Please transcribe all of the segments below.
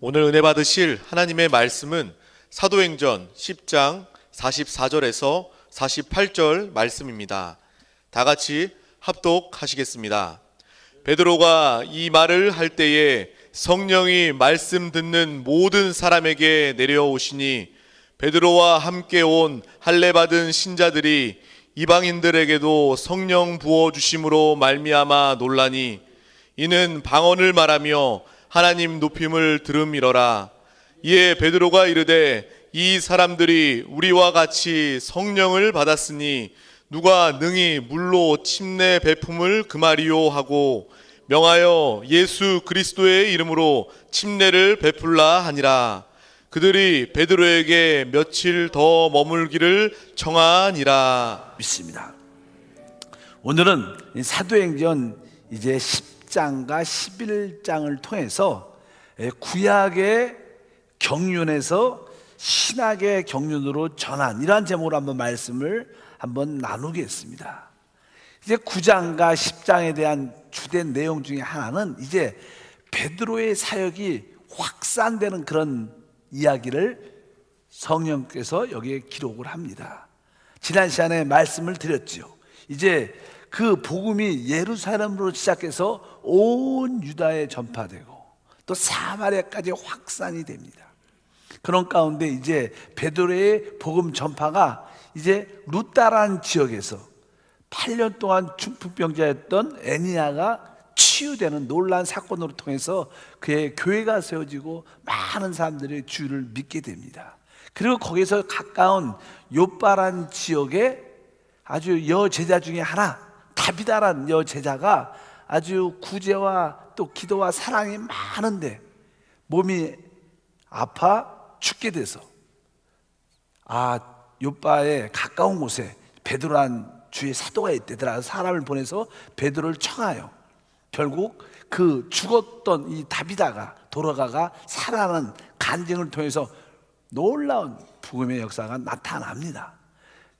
오늘 은혜 받으실 하나님의 말씀은 사도행전 10장 44절에서 48절 말씀입니다. 다 같이 합독하시겠습니다. 베드로가 이 말을 할 때에 성령이 말씀 듣는 모든 사람에게 내려오시니 베드로와 함께 온 할례 받은 신자들이 이방인들에게도 성령 부어 주심으로 말미암아 놀라니 이는 방언을 말하며 하나님 높임을 들음이러라. 이에 베드로가 이르되 이 사람들이 우리와 같이 성령을 받았으니 누가 능히 물로 침례 베품을 금하리요 하고 명하여 예수 그리스도의 이름으로 침례를 베풀라 하니라. 그들이 베드로에게 며칠 더 머물기를 청하니라. 믿습니다. 오늘은 사도행전 이제 10장과 11장을 통해서 구약의 경륜에서 신학의 경륜으로 전환, 이러한 제목으로 한번 말씀을 한번 나누겠습니다. 이제 9장과 10장에 대한 주된 내용 중에 하나는 이제 베드로의 사역이 확산되는 그런 이야기를 성령께서 여기에 기록을 합니다. 지난 시간에 말씀을 드렸죠. 이제 그 복음이 예루살렘으로 시작해서 온 유다에 전파되고 또 사마리아까지 확산이 됩니다. 그런 가운데 이제 베드로의 복음 전파가 이제 루따라는 지역에서 8년 동안 중풍병자였던 애니야가 치유되는 놀라운 사건으로 통해서 그의 교회가 세워지고 많은 사람들이 주를 믿게 됩니다. 그리고 거기서 가까운 요빠란 지역에 아주 여제자 중에 하나, 다비다란 여제자가 아주 구제와 또 기도와 사랑이 많은데 몸이 아파 죽게 돼서 요빠의 가까운 곳에 베드로란 주의 사도가 있대더라. 사람을 보내서 베드로를 청하여 결국 그 죽었던 이 다비다가 돌아가가 살아나는 간증을 통해서 놀라운 복음의 역사가 나타납니다.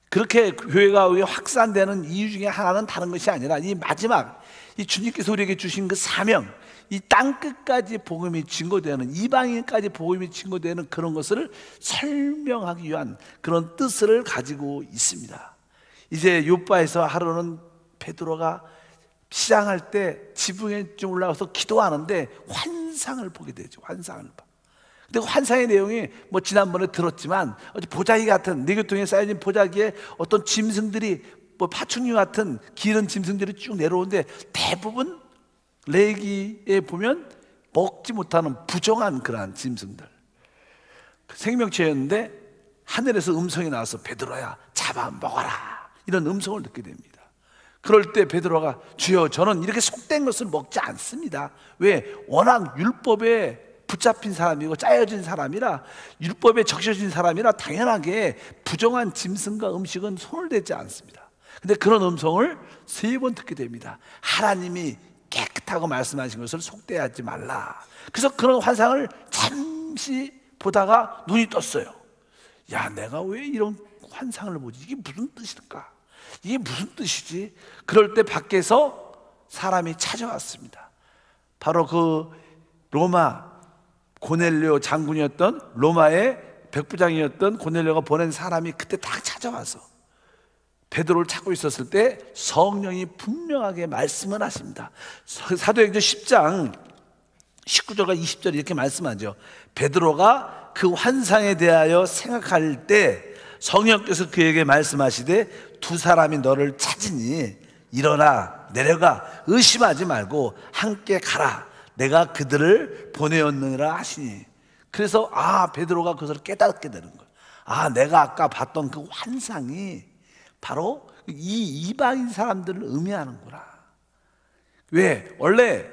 그렇게 교회가 확산되는 이유 중에 하나는 다른 것이 아니라 이 마지막 이 주님께서 우리에게 주신 그 사명, 이 땅끝까지 복음이 증거되는, 이방인까지 복음이 증거되는 그런 것을 설명하기 위한 그런 뜻을 가지고 있습니다. 이제 요빠에서 하루는 베드로가 시장할 때 지붕에 좀 올라가서 기도하는데 환상을 보게 되죠. 환상을 봐. 근데 환상의 내용이 뭐 지난번에 들었지만 보자기 같은, 내교통에 쌓여진 보자기에 어떤 짐승들이 뭐 파충류 같은 기른 짐승들이 쭉 내려오는데 대부분 레기에 보면 먹지 못하는 부정한 그러한 짐승들, 생명체였는데 하늘에서 음성이 나와서 베드로야 잡아 먹어라, 이런 음성을 듣게 됩니다. 그럴 때 베드로가 주여 저는 이렇게 속된 것을 먹지 않습니다. 왜? 워낙 율법에 붙잡힌 사람이고 짜여진 사람이라, 율법에 적셔진 사람이라 당연하게 부정한 짐승과 음식은 손을 대지 않습니다. 근데 그런 음성을 3번 듣게 됩니다. 하나님이 깨끗하고 말씀하신 것을 속대하지 말라. 그래서 그런 환상을 잠시 보다가 눈이 떴어요. 야, 내가 왜 이런 환상을 보지? 이게 무슨 뜻일까? 이게 무슨 뜻이지? 그럴 때 밖에서 사람이 찾아왔습니다. 바로 그 로마 고넬료 장군이었던, 로마의 백부장이었던 고넬료가 보낸 사람이 그때 딱 찾아와서 베드로를 찾고 있었을 때 성령이 분명하게 말씀을 하십니다. 사도행전 10장 19절과 20절 이렇게 말씀하죠. 베드로가 그 환상에 대하여 생각할 때 성령께서 그에게 말씀하시되 두 사람이 너를 찾으니 일어나 내려가 의심하지 말고 함께 가라. 내가 그들을 보내었느니라 하시니. 그래서 베드로가 그것을 깨닫게 되는 거예요. 내가 아까 봤던 그 환상이 바로 이 이방인 사람들을 의미하는구나. 왜? 원래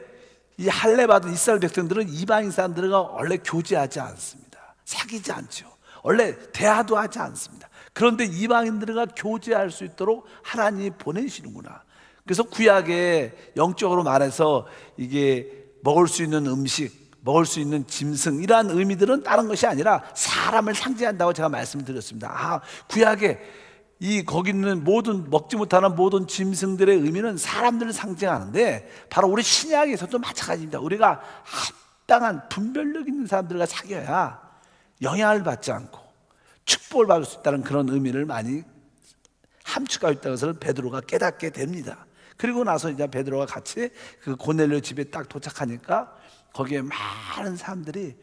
이 할례 받은 이스라엘 백성들은 이방인 사람들과 원래 교제하지 않습니다. 사귀지 않죠. 원래 대화도 하지 않습니다. 그런데 이방인들과 교제할 수 있도록 하나님이 보내시는구나. 그래서 구약에 영적으로 말해서 이게 먹을 수 있는 음식, 먹을 수 있는 짐승, 이러한 의미들은 다른 것이 아니라 사람을 상징한다고 제가 말씀드렸습니다. 구약에 거기 있는 모든 먹지 못하는 모든 짐승들의 의미는 사람들을 상징하는데 바로 우리 신약에서도 마찬가지입니다. 우리가 합당한 분별력 있는 사람들과 사귀어야 영향을 받지 않고 축복을 받을 수 있다는 그런 의미를 많이 함축하고 있다는 것을 베드로가 깨닫게 됩니다. 그리고 나서 이제 베드로가 같이 그 고넬료 집에 딱 도착하니까 거기에 많은 사람들이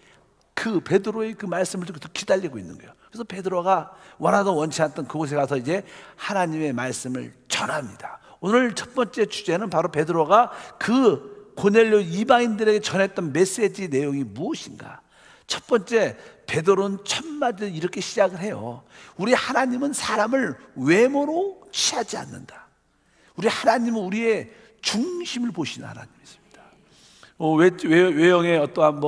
그 베드로의 그 말씀을 듣고 기다리고 있는 거예요. 그래서 베드로가 원하던 원치 않던 그곳에 가서 이제 하나님의 말씀을 전합니다. 오늘 첫 번째 주제는 바로 베드로가 그 고넬료 이방인들에게 전했던 메시지 내용이 무엇인가? 첫 번째, 베드로는 첫 마디를 이렇게 시작을 해요. 우리 하나님은 사람을 외모로 취하지 않는다. 우리 하나님은 우리의 중심을 보시는 하나님이십니다. 외형의 어떠한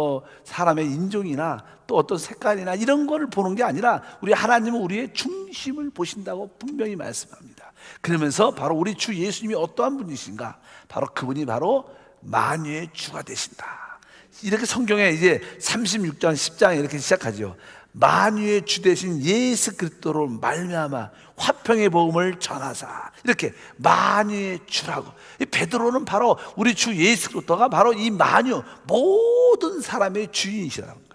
사람의 인종이나 또 어떤 색깔이나 이런 거를 보는 게 아니라 우리 하나님은 우리의 중심을 보신다고 분명히 말씀합니다. 그러면서 바로 우리 주 예수님이 어떠한 분이신가? 바로 그분이 바로 만유의 주가 되신다. 이렇게 성경에 이제 36장 10장에 이렇게 시작하죠. 만유의 주 되신 예수 그리스도로 말미암아 화평의 복음을 전하사, 이렇게 만유의 주라고. 베드로는 바로 우리 주 예수 그리스도가 바로 이 만유 모든 사람의 주인이시라는 거예요.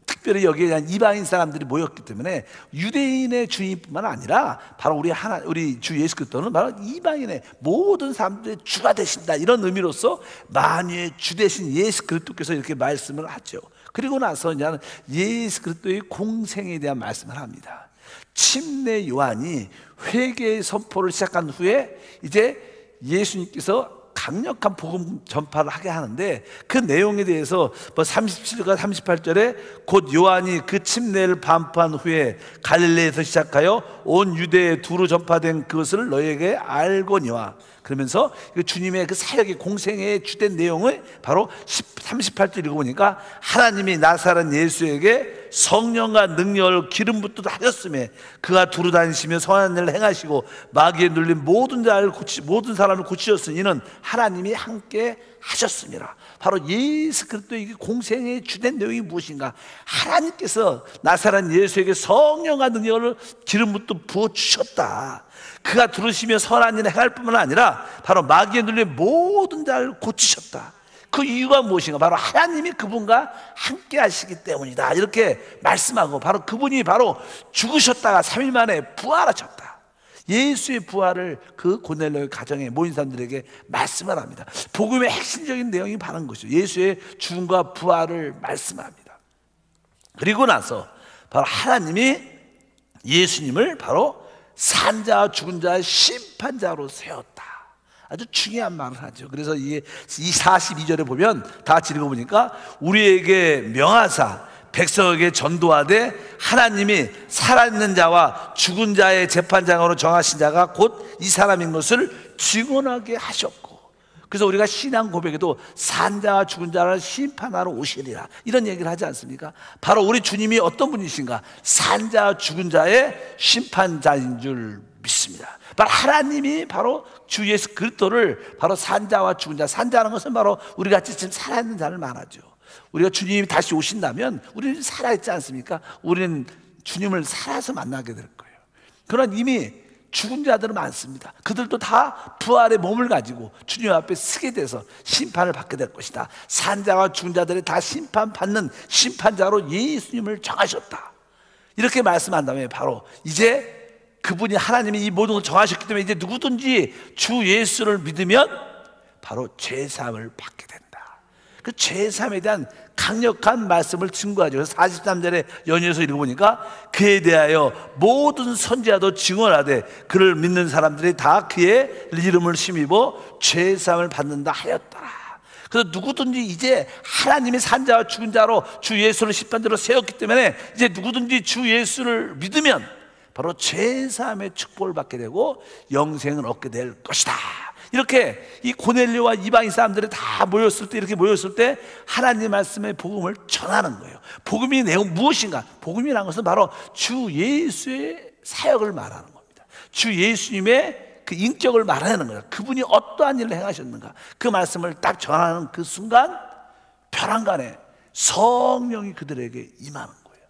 특별히 여기에 대한 이방인 사람들이 모였기 때문에 유대인의 주인뿐만 아니라 바로 우리 주 예수 그리스도는 바로 이방인의 모든 사람들의 주가 되신다, 이런 의미로서 만유의 주 되신 예수 그리스도께서 이렇게 말씀을 하죠. 그리고 나서 이제 예수 그리스도의 공생에 대한 말씀을 합니다. 침례 요한이 회개의 선포를 시작한 후에 이제 예수님께서 강력한 복음 전파를 하게 하는데, 그 내용에 대해서 37절과 38절에 곧 요한이 그 침례를 반포한 후에 갈릴레에서 시작하여 온 유대에 두루 전파된 그것을 너희에게 알거니와, 그러면서 주님의 그 사역의 공생의 주된 내용을 바로 38절 읽어보니까 하나님이 나사렛 예수에게 성령과 능력을 기름 붓듯 하셨음에 그가 두루 다니시며 선한 일을 행하시고 마귀에 눌린 모든 사람을 고치셨으니 이는 하나님이 함께 하셨습니다. 바로 예수 그리스도의 공생의 주된 내용이 무엇인가? 하나님께서 나사렛 예수에게 성령과 능력을 기름 붓듯 부어주셨다. 그가 들으시며 선한 일을 행할 뿐만 아니라 바로 마귀에 눌린 모든 자를 고치셨다. 그 이유가 무엇인가? 바로 하나님이 그분과 함께 하시기 때문이다, 이렇게 말씀하고, 바로 그분이 바로 죽으셨다가 3일 만에 부활하셨다. 예수의 부활을 그 고넬료의 가정에 모인 사람들에게 말씀을 합니다. 복음의 핵심적인 내용이 바른 것이죠. 예수의 죽음과 부활을 말씀합니다. 그리고 나서 바로 하나님이 예수님을 바로 산자와 죽은 자의 심판자로 세웠다. 아주 중요한 말을 하죠. 그래서 이 42절에 보면 다 같이 읽어보니까 우리에게 명하사 백성에게 전도하되 하나님이 살아있는 자와 죽은 자의 재판장으로 정하신 자가 곧 이 사람인 것을 증언하게 하셨고, 그래서 우리가 신앙 고백에도 산자와 죽은 자를 심판하러 오시리라, 이런 얘기를 하지 않습니까? 바로 우리 주님이 어떤 분이신가? 산자와 죽은 자의 심판자인 줄 믿습니다. 바로 하나님이 바로 주 예수 그리스도를 바로 산자와 죽은 자, 산자라는 것은 바로 우리 같이 지금 살아있는 자를 말하죠. 우리가 주님이 다시 오신다면 우리는 살아있지 않습니까? 우리는 주님을 살아서 만나게 될 거예요. 그러나 이미 죽은 자들은 많습니다. 그들도 다 부활의 몸을 가지고 주님 앞에 서게 돼서 심판을 받게 될 것이다. 산자와 죽은 자들이 다 심판받는 심판자로 예수님을 정하셨다, 이렇게 말씀한 다음에 바로 이제 그분이 하나님이 이 모든 걸 정하셨기 때문에 이제 누구든지 주 예수를 믿으면 바로 죄사함을 받게 된다. 그 죄사함에 대한 강력한 말씀을 증거하죠. 그래서 43절에 연이어서 읽어보니까 그에 대하여 모든 선지자도 증언하되 그를 믿는 사람들이 다 그의 이름을 힘입어 죄사함을 받는다 하였더라. 그래서 누구든지 이제 하나님의 산자와 죽은 자로 주 예수를 심판자로 세웠기 때문에 이제 누구든지 주 예수를 믿으면 바로 죄사함의 축복을 받게 되고 영생을 얻게 될 것이다. 이렇게 이 고넬료와 이방인 사람들이 다 모였을 때, 이렇게 모였을 때 하나님 말씀의 복음을 전하는 거예요. 복음의 내용 무엇인가? 복음이라는 것은 바로 주 예수의 사역을 말하는 겁니다. 주 예수님의 그 인격을 말하는 거예요. 그분이 어떠한 일을 행하셨는가, 그 말씀을 딱 전하는 그 순간 벼랑간에 성령이 그들에게 임하는 거예요.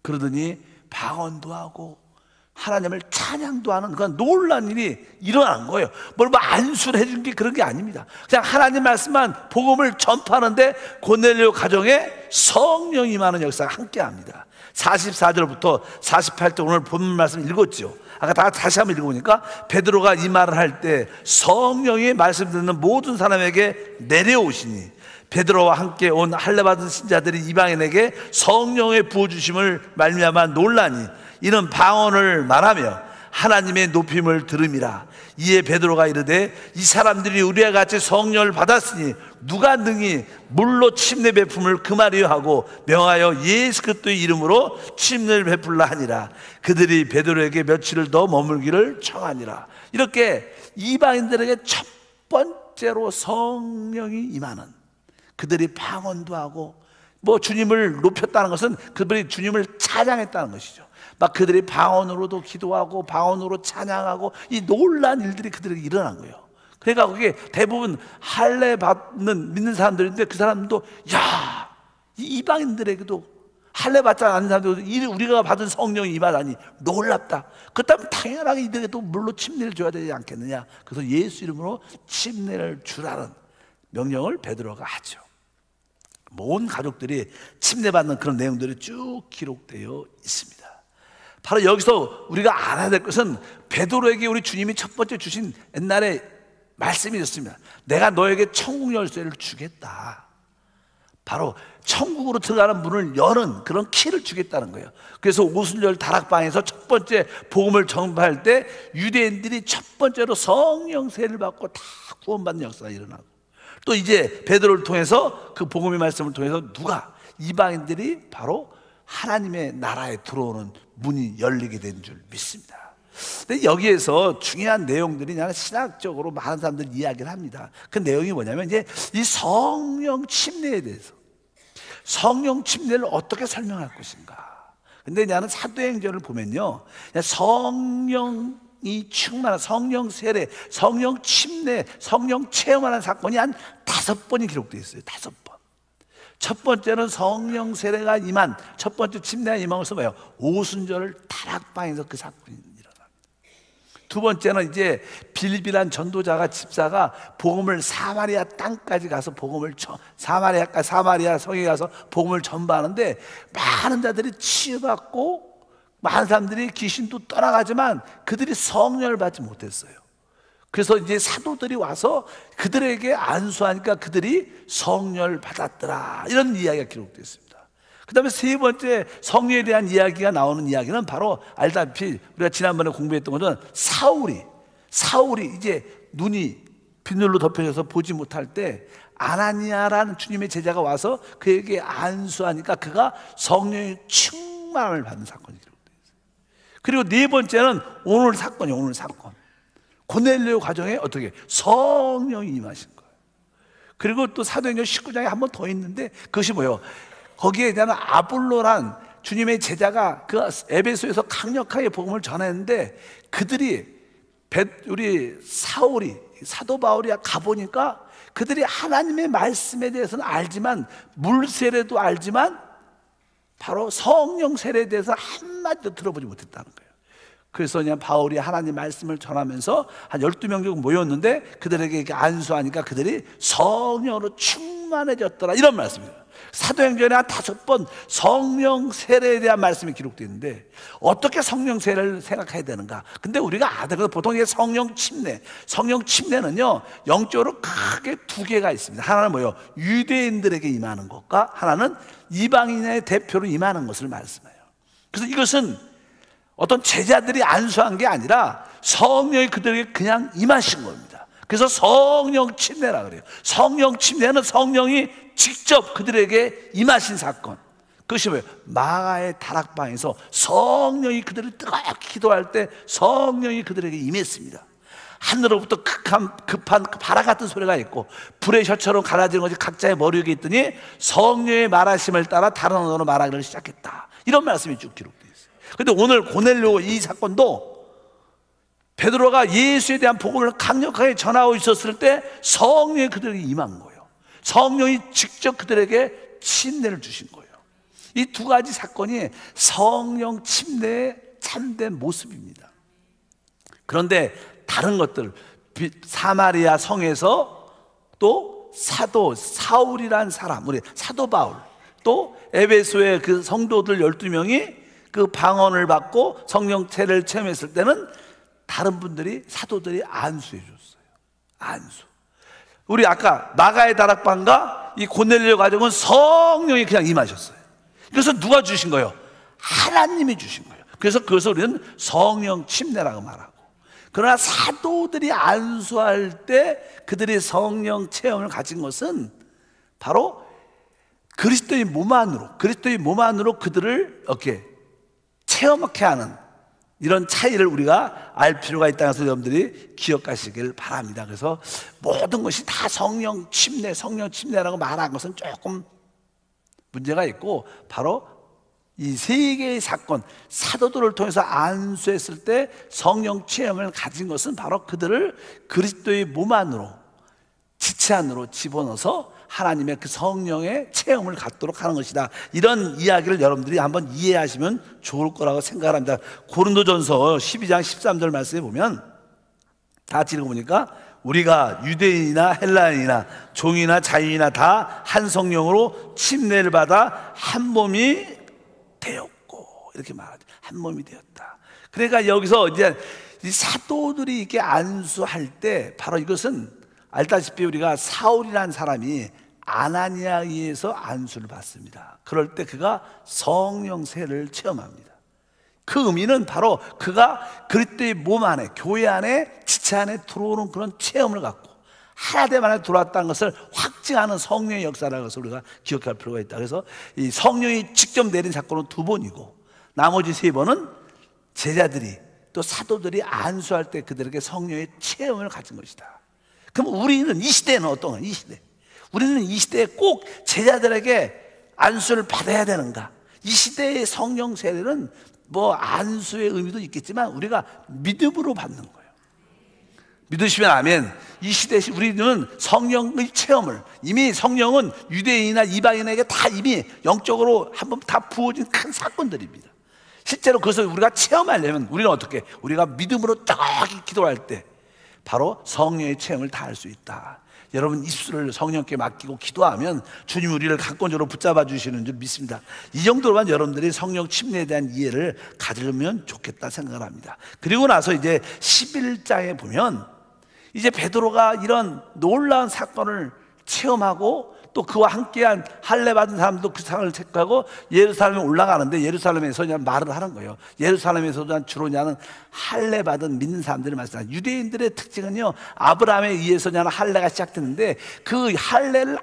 그러더니 방언도 하고 하나님을 찬양도 하는 그런 놀라운 일이 일어난 거예요. 뭐 안수를 해준 게 그런 게 아닙니다. 그냥 하나님 말씀만 복음을 전파하는데 고넬료 가정에 성령이 임하는 역사가 함께합니다. 44절부터 48절 오늘 본문 말씀 읽었죠. 아까 다시 한번 읽어보니까 베드로가 이 말을 할 때 성령이 말씀 듣는 모든 사람에게 내려오시니 베드로와 함께 온 할례받은 신자들이 이방인에게 성령의 부어주심을 말미암아 놀라니 이는 방언을 말하며 하나님의 높임을 들음이라. 이에 베드로가 이르되 이 사람들이 우리와 같이 성령을 받았으니 누가 능히 물로 침례 베품을 금하려 하고 명하여 예수 그리스도의 이름으로 침례를 베풀라 하니라. 그들이 베드로에게 며칠을 더 머물기를 청하니라. 이렇게 이방인들에게 첫 번째로 성령이 임하는, 그들이 방언도 하고 뭐 주님을 높였다는 것은 그들이 주님을 찬양했다는 것이죠. 막 그들이 방언으로도 기도하고 방언으로 찬양하고 이 놀라운 일들이 그들에게 일어난 거예요. 그러니까 그게 대부분 할례 받는 믿는 사람들인데 그 사람도 야, 이 이방인들에게도 할례 받지 않는 사람들도 우리가 받은 성령이 임하다니 놀랍다. 그렇다면 당연하게 이들에게도 물로 침례를 줘야 되지 않겠느냐. 그래서 예수 이름으로 침례를 주라는 명령을 베드로가 하죠. 온 가족들이 침례받는 그런 내용들이 쭉 기록되어 있습니다. 바로 여기서 우리가 알아야 될 것은 베드로에게 우리 주님이 첫 번째 주신 옛날에 말씀이 있었습니다. 내가 너에게 천국 열쇠를 주겠다. 바로 천국으로 들어가는 문을 여는 그런 키를 주겠다는 거예요. 그래서 오순절 다락방에서 첫 번째 복음을 전파할 때 유대인들이 첫 번째로 성령 세례를 받고 다 구원받는 역사가 일어나고, 또 이제 베드로를 통해서 그 복음의 말씀을 통해서 누가 이방인들이 바로 하나님의 나라에 들어오는 문이 열리게 된 줄 믿습니다. 근데 여기에서 중요한 내용들이 그냥 신학적으로 많은 사람들이 이야기를 합니다. 그 내용이 뭐냐면 이제 이 성령 침례에 대해서, 성령 침례를 어떻게 설명할 것인가. 근데 나는 사도행전을 보면요, 성령이 충만한 성령 세례, 성령 침례, 성령 체험하는 사건이 한 5번이 기록되어 있어요. 5번. 첫 번째는 성령 세례가 임한, 첫 번째 침례가 임한 것은 뭐예요? 오순절 다락방에서 그 사건이 일어납니다. 두 번째는 이제 빌립이란 전도자가, 집사가 복음을 사마리아 땅까지 가서 복음을 사마리아 성에 가서 복음을 전파하는데 많은 자들이 치유받고 많은 사람들이 귀신도 떠나가지만 그들이 성령을 받지 못했어요. 그래서 이제 사도들이 와서 그들에게 안수하니까 그들이 성령을 받았더라, 이런 이야기가 기록되어 있습니다. 그 다음에 세 번째 성령에 대한 이야기가 나오는 이야기는 바로 알다시피 우리가 지난번에 공부했던 것은 사울이 이제 눈이 빗물로 덮여져서 보지 못할 때 아나니아라는 주님의 제자가 와서 그에게 안수하니까 그가 성령의 충만을 받는 사건이 기록되어 있어요. 그리고 네 번째는 오늘 사건이에요. 오늘 사건. 고넬료 가정에 어떻게 성령이 임하신 거예요. 그리고 또 사도행전 19장에 한 번 더 있는데 그것이 뭐예요? 거기에 대한 아볼로란 주님의 제자가 그 에베소에서 강력하게 복음을 전했는데 그들이 우리 사도 바울이 가보니까 그들이 하나님의 말씀에 대해서는 알지만, 물 세례도 알지만 바로 성령 세례에 대해서 한마디도 들어보지 못했다는 거예요. 그래서 그냥 바울이 하나님 말씀을 전하면서 한 12명 정도 모였는데 그들에게 이렇게 안수하니까 그들이 성령으로 충만해졌더라, 이런 말씀입니다. 사도행전에 한 5번 성령 세례에 대한 말씀이 기록되어 있는데 어떻게 성령 세례를 생각해야 되는가? 근데 우리가 아는 보통 이게 성령 침례는요 영적으로 크게 2개가 있습니다. 하나는 뭐예요? 유대인들에게 임하는 것과 하나는 이방인의 대표로 임하는 것을 말씀해요. 그래서 이것은 어떤 제자들이 안수한 게 아니라 성령이 그들에게 그냥 임하신 겁니다. 그래서 성령 침례라 그래요. 성령 침례는 성령이 직접 그들에게 임하신 사건. 그것이 뭐예요? 마가의 다락방에서 성령이 그들을 뜨겁게 기도할 때 성령이 그들에게 임했습니다. 하늘로부터 급한 바람 같은 소리가 있고 불의 혀처럼 갈라지는 것이 각자의 머리 위에 있더니 성령의 말하심을 따라 다른 언어로 말하기를 시작했다, 이런 말씀이 쭉 기록되어 있어요. 그런데 오늘 고넬료 이 사건도 베드로가 예수에 대한 복음을 강력하게 전하고 있었을 때 성령이 그들에게 임한 거예요. 성령이 직접 그들에게 침례를 주신 거예요. 이 2가지 사건이 성령 침례의 참된 모습입니다. 그런데 다른 것들, 사마리아 성에서 또 사도 사울이란 사람, 우리 사도 바울, 또 에베소의 그 성도들 12명이 그 방언을 받고 성령체를 체험했을 때는 다른 분들이, 사도들이 안수해 줬어요. 안수. 우리 아까 마가의 다락방과 이 고넬료 가족은 성령이 그냥 임하셨어요. 그래서 누가 주신 거예요? 하나님이 주신 거예요. 그래서 그것을 우리는 성령 침례라고 말하고, 그러나 사도들이 안수할 때 그들이 성령 체험을 가진 것은 바로 그리스도의 몸 안으로 그들을 이렇게 체험하게 하는 이런 차이를 우리가 알 필요가 있다는 것을 여러분들이 기억하시길 바랍니다. 그래서 모든 것이 다 성령 침례라고 말한 것은 조금 문제가 있고, 바로 이 세 개의 사건, 사도들을 통해서 안수했을 때 성령 체험을 가진 것은 바로 그들을 그리스도의 몸 안으로, 지체 안으로 집어넣어서 하나님의 그 성령의 체험을 갖도록 하는 것이다. 이런 이야기를 여러분들이 한번 이해하시면 좋을 거라고 생각합니다. 고린도전서 12장 13절 말씀에 보면, 다 같이 읽어보니까 우리가 유대인이나 헬라인이나 종이나 자유이나 다 한 성령으로 침례를 받아 한 몸이 되었고, 이렇게 말하죠. 한 몸이 되었다. 그러니까 여기서 이제 이 사도들이 이렇게 안수할 때 바로 이것은 알다시피 우리가 사울이라는 사람이 아나니아에 의해서 안수를 받습니다. 그럴 때 그가 성령 세를 체험합니다. 그 의미는 바로 그가 그리스도의 몸 안에, 교회 안에, 지체 안에 들어오는 그런 체험을 갖고 하나됨 안에 들어왔다는 것을 확증하는 성령의 역사라는 것을 우리가 기억할 필요가 있다. 그래서 이 성령이 직접 내린 사건은 2번이고 나머지 3번은 제자들이 또 사도들이 안수할 때 그들에게 성령의 체험을 가진 것이다. 그럼 우리는 이 시대에는 어떤 거야? 이 시대, 우리는 이 시대에 꼭 제자들에게 안수를 받아야 되는가? 이 시대의 성령 세례는 뭐 안수의 의미도 있겠지만 우리가 믿음으로 받는 거예요. 믿으시면 아멘. 이 시대에 우리는 성령의 체험을, 이미 성령은 유대인이나 이방인에게 다 이미 영적으로 한번 다 부어진 큰 사건들입니다. 실제로 그것을 우리가 체험하려면 우리는 어떻게, 우리가 믿음으로 저기 기도할 때 바로 성령의 체험을 다 할 수 있다. 여러분 입술을 성령께 맡기고 기도하면 주님 우리를 강권적으로 붙잡아 주시는 줄 믿습니다. 이 정도로만 여러분들이 성령 침례에 대한 이해를 가지려면 좋겠다 생각을 합니다. 그리고 나서 이제 11장에 보면 이제 베드로가 이런 놀라운 사건을 체험하고 또 그와 함께한 할례 받은 사람도 그 상을 체크하고 예루살렘에 올라가는데, 예루살렘에서 그냥 말을 하는 거예요. 예루살렘에서도 주로 그냥 할례 받은 믿는 사람들을 말씀하죠. 유대인들의 특징은요, 아브라함에 의해서 그냥 할례가 시작됐는데 그 할례를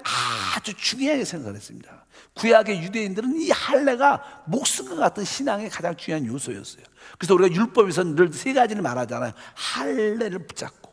아주 중요하게 생각했습니다. 구약의 유대인들은 이 할례가 목숨과 같은 신앙의 가장 중요한 요소였어요. 그래서 우리가 율법에서 늘 3가지를 말하잖아요. 할례를 붙잡고,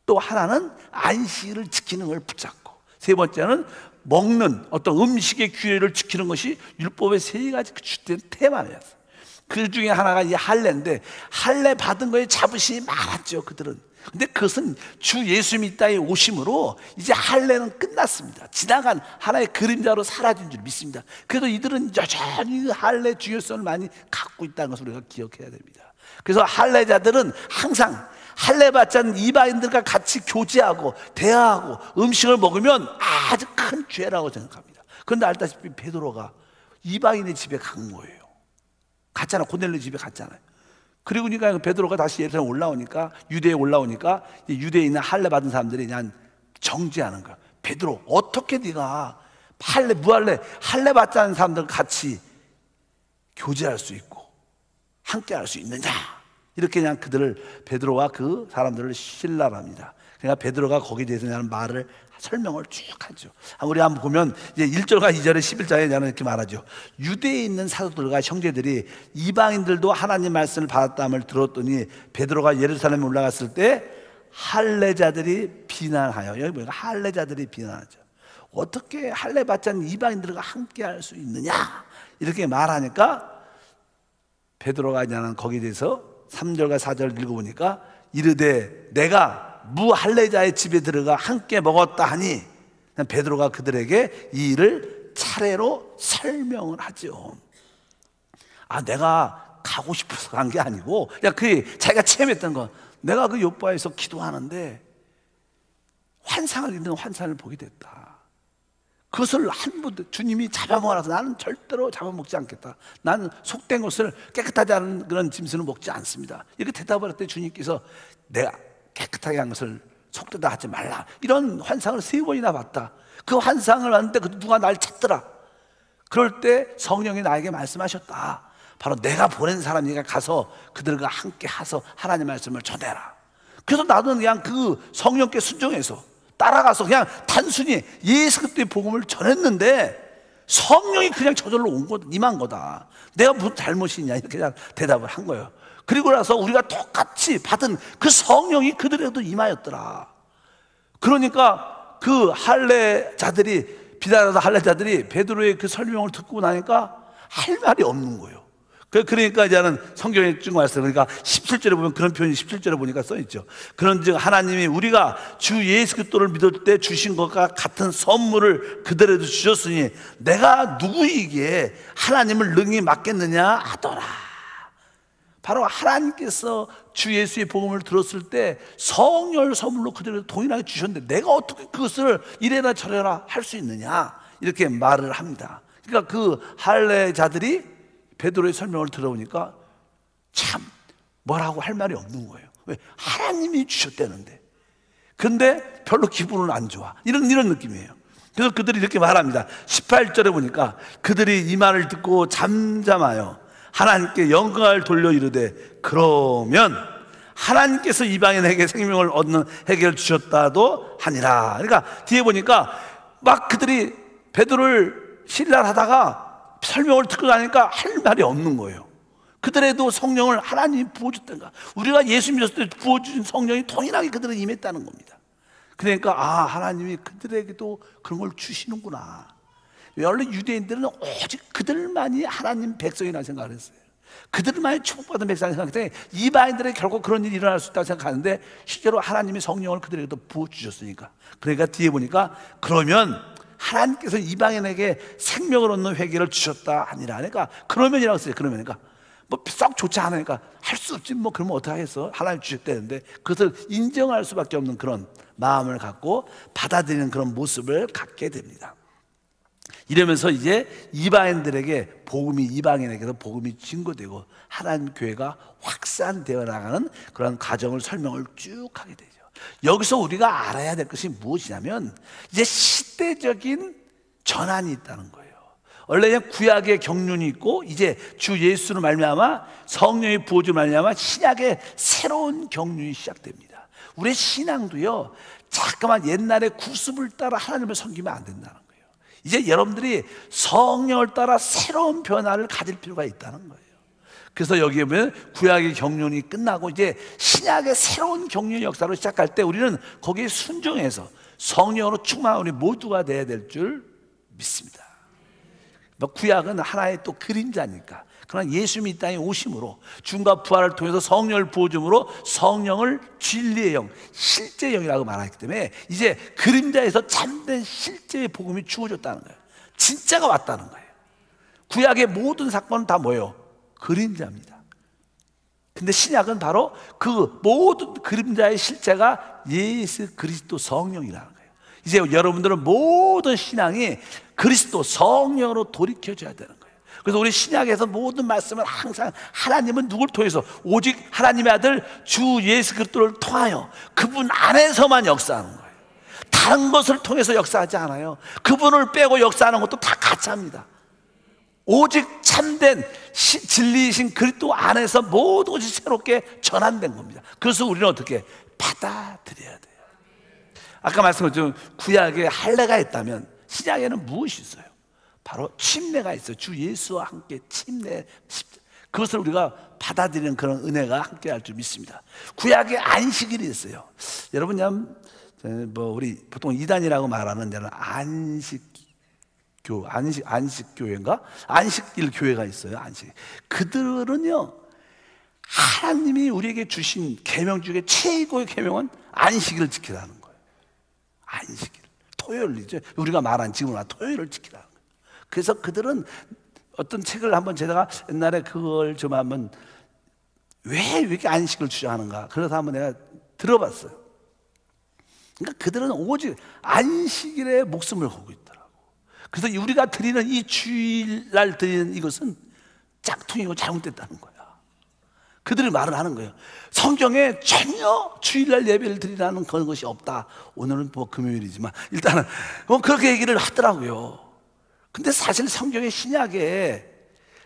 또 하나는 안식일을 지키는 걸 붙잡고, 3번째는 먹는 어떤 음식의 규례를 지키는 것이 율법의 3가지 주된 테마였어요. 그 중에 하나가 이 할례인데, 할례 받은 거에 자부심이 많았죠, 그들은. 근데 그것은 주 예수님이 이 땅에 오심으로 이제 할례는 끝났습니다. 지나간 하나의 그림자로 사라진 줄 믿습니다. 그래도 이들은 여전히 할례 중요성을 많이 갖고 있다는 것을 우리가 기억해야 됩니다. 그래서 할례자들은 항상 할례 받지 않은 이방인들과 같이 교제하고 대화하고 음식을 먹으면 아주 큰 죄라고 생각합니다. 그런데 알다시피 베드로가 이방인의 집에 간 거예요. 갔잖아. 고넬료 집에 갔잖아요. 그리고 그러니까 베드로가 다시 예루살렘 올라오니까, 유대에 올라오니까 유대에 있는 할례 받은 사람들이 그냥 정죄하는 거야. 베드로, 어떻게 네가 할례 받지 않은 사람들 같이 교제할 수 있고 함께 할 수 있느냐? 이렇게 그냥 베드로와 그 사람들을 신랄합니다. 그러니까 베드로가 거기에 대해서 그냥 말을, 설명을 쭉 하죠. 우리 한번 보면 이제 1절과 2절의 11장에 이렇게 말하죠. 유대에 있는 사도들과 형제들이 이방인들도 하나님 말씀을 받았다함을 들었더니 베드로가 예루살렘에 올라갔을 때 할례자들이 비난하여, 여기 보니까 할례자들이 비난하죠. 어떻게 할례 받지 않는 이방인들과 함께 할 수 있느냐? 이렇게 말하니까 베드로가 그냥 거기에 대해서 3절과 4절을 읽어보니까 이르되 내가 무할례자의 집에 들어가 함께 먹었다 하니, 베드로가 그들에게 이 일을 차례로 설명을 하죠. 내가 가고 싶어서 간 게 아니고 그냥 그 자기가 체험했던 거, 내가 그 요바에서 기도하는데 환상을 있는 환상을 보게 됐다. 그것을 한 번 주님이 잡아먹어서 나는 절대로 잡아먹지 않겠다. 나는 속된 것을 깨끗하지 않은 그런 짐승을 먹지 않습니다. 이렇게 대답을 했더니 주님께서 내가 깨끗하게 한 것을 속되다 하지 말라, 이런 환상을 3번이나 봤다. 그 환상을 봤는데 누가 날 찾더라. 그럴 때 성령이 나에게 말씀하셨다. 바로 내가 보낸 사람이니까 가서 그들과 함께 하서 하나님의 말씀을 전해라. 그래서 나도 그냥 그 성령께 순종해서 따라가서 그냥 단순히 예수 그리스도의 복음을 전했는데 성령이 그냥 저절로 온 거다, 임한 거다. 내가 무슨 잘못이 있냐, 이렇게 그냥 대답을 한 거예요. 그리고 나서 우리가 똑같이 받은 그 성령이 그들에게도 임하였더라. 그러니까 그 할례자들이, 비단하다 할례자들이 베드로의 그 설명을 듣고 나니까 할 말이 없는 거예요. 그러니까 이제는 성경에 쭉 말씀, 그러니까 17절에 보면 그런 표현이 17절에 보니까 써있죠. 그런즉 하나님이 우리가 주 예수 그리스도를 믿을 때 주신 것과 같은 선물을 그들에도 주셨으니 내가 누구이기에 하나님을 능히 맡겠느냐 하더라. 바로 하나님께서 주 예수의 복음을 들었을 때 성령을 선물로 그들에게 동일하게 주셨는데 내가 어떻게 그것을 이래라 저래라 할 수 있느냐, 이렇게 말을 합니다. 그러니까 그 할례자들이 베드로의 설명을 들어보니까 참 뭐라고 할 말이 없는 거예요. 왜? 하나님이 주셨다는데. 근데 별로 기분은 안 좋아, 이런 느낌이에요. 그래서 그들이 이렇게 말합니다. 18절에 보니까 그들이 이 말을 듣고 잠잠하여 하나님께 영광을 돌려 이르되 그러면 하나님께서 이방인에게 생명을 얻는 해결을 주셨다도 하니라. 그러니까 뒤에 보니까 막 그들이 베드로를 신랄하다가 설명을 듣고 나니까 할 말이 없는 거예요. 그들에도 성령을 하나님이 부어줬던가, 우리가 예수 믿었을 때 부어주신 성령이 동일하게 그들은 임했다는 겁니다. 그러니까 하나님이 그들에게도 그런 걸 주시는구나. 원래 유대인들은 오직 그들만이 하나님 백성이라고 생각을 했어요. 그들만이 축복받은 백성이라고 생각했더니 이방인들에게 결국 그런 일이 일어날 수 있다고 생각하는데 실제로 하나님이 성령을 그들에게도 부어주셨으니까. 그러니까 뒤에 보니까 그러면 하나님께서 이방인에게 생명을 얻는 회개를 주셨다 아니라, 그러니까 그러면이라고 써요. 그러면이니까 뭐 썩 좋지 않으니까 할 수 없지, 뭐 그러면 어떻게 하겠어, 하나님 주셨다는데 그것을 인정할 수밖에 없는 그런 마음을 갖고 받아들이는 그런 모습을 갖게 됩니다. 이러면서 이제 이방인들에게 복음이, 이방인에게도 복음이 증거되고 하나님 교회가 확산되어 나가는 그런 과정을 설명을 쭉 하게 되죠. 여기서 우리가 알아야 될 것이 무엇이냐면 이제 시대적인 전환이 있다는 거예요. 원래 구약의 경륜이 있고 이제 주 예수로 말미암아 성령의 부어줌 말미암아 신약의 새로운 경륜이 시작됩니다. 우리의 신앙도요, 잠깐만 옛날의 구습을 따라 하나님을 섬기면 안 된다는 거예요. 이제 여러분들이 성령을 따라 새로운 변화를 가질 필요가 있다는 거예요. 그래서 여기에 보면 구약의 경륜이 끝나고 이제 신약의 새로운 경륜 역사로 시작할 때 우리는 거기에 순종해서 성령으로 충만한 우리 모두가 되어야 될 줄 믿습니다. 구약은 하나의 또 그림자니까. 그러나 예수님이 이 땅에 오심으로 죽음과 부활을 통해서 성령을 부어줌으로 성령을 진리의 영, 실제의 영이라고 말하기 때문에 이제 그림자에서 참된 실제의 복음이 주어졌다는 거예요. 진짜가 왔다는 거예요. 구약의 모든 사건은 다 뭐예요? 그림자입니다. 근데 신약은 바로 그 모든 그림자의 실체가 예수 그리스도 성령이라는 거예요. 이제 여러분들은 모든 신앙이 그리스도 성령으로 돌이켜져야 되는 거예요. 그래서 우리 신약에서 모든 말씀은 항상 하나님은 누굴 통해서, 오직 하나님의 아들 주 예수 그리스도를 통하여 그분 안에서만 역사하는 거예요. 다른 것을 통해서 역사하지 않아요. 그분을 빼고 역사하는 것도 다 가짜입니다. 오직 참된 진리이신 그리스도 안에서 모든 것이 새롭게 전환된 겁니다. 그래서 우리는 어떻게 받아들여야 돼요. 아까 말씀드린 구약에 할례가 있다면 신약에는 무엇이 있어요? 바로 침례가 있어요. 주 예수와 함께 침례, 그것을 우리가 받아들이는 그런 은혜가 함께 할 줄 믿습니다. 구약에 안식일이 있어요. 여러분, 우리 보통 이단이라고 말하는 데는 안식교회인가? 안식일 교회가 있어요. 안식. 그들은요, 하나님이 우리에게 주신 계명 중에 최고의 계명은 안식일을 지키라는 거예요. 안식일. 토요일이죠. 우리가 말한 지금은 토요일을 지키라는 거예요. 그래서 그들은 어떤 책을 한번 제가 옛날에 그걸 좀 한번 왜 이렇게 안식을 주장하는가, 그래서 한번 내가 들어봤어요. 그러니까 그들은 오직 안식일에 목숨을 걸고 있더라고. 그래서 우리가 드리는 이 주일날 드리는 이것은 짝퉁이고 잘못됐다는 거야. 그들이 말을 하는 거예요. 성경에 전혀 주일날 예배를 드리라는 그런 것이 없다. 오늘은 뭐 금요일이지만 일단은 그렇게 얘기를 하더라고요. 근데 사실 성경의 신약에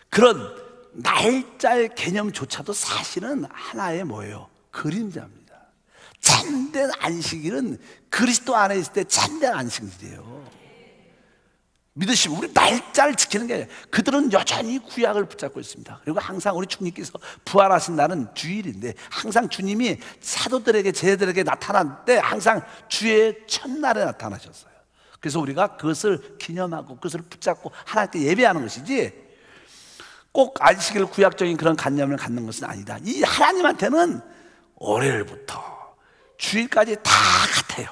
그런 날짜의 개념조차도 사실은 하나의 뭐예요? 그림자입니다. 참된 안식일은 그리스도 안에 있을 때 참된 안식일이에요. 믿으시면 우리 날짜를 지키는 게 아니라 그들은 여전히 구약을 붙잡고 있습니다. 그리고 항상 우리 주님께서 부활하신 날은 주일인데 항상 주님이 사도들에게 제자들에게 나타날 때 항상 주의 첫날에 나타나셨어요. 그래서 우리가 그것을 기념하고 그것을 붙잡고 하나님께 예배하는 것이지 꼭 안식일 구약적인 그런 관념을 갖는 것은 아니다. 이 하나님한테는 월요일부터 주일까지 다 같아요.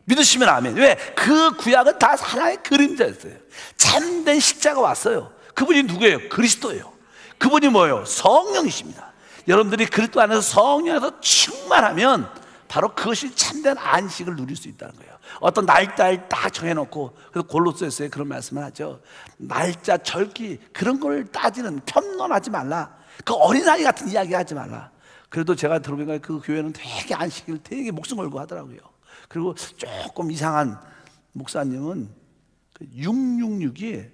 믿으시면 아멘. 왜? 그 구약은 다 하나의 그림자였어요. 참된 십자가 왔어요. 그분이 누구예요? 그리스도예요. 그분이 뭐예요? 성령이십니다. 여러분들이 그리스도 안에서 성령에서 충만하면 바로 그것이 참된 안식을 누릴 수 있다는 거예요. 어떤 날짜를 딱 정해놓고, 그래서 골로새서에 그런 말씀을 하죠. 날짜, 절기 그런 걸 따지는, 편론하지 말라. 그 어린아이 같은 이야기 하지 말라. 그래도 제가 들어보니까 그 교회는 되게 안식일 되게 목숨 걸고 하더라고요. 그리고 조금 이상한 목사님은 666이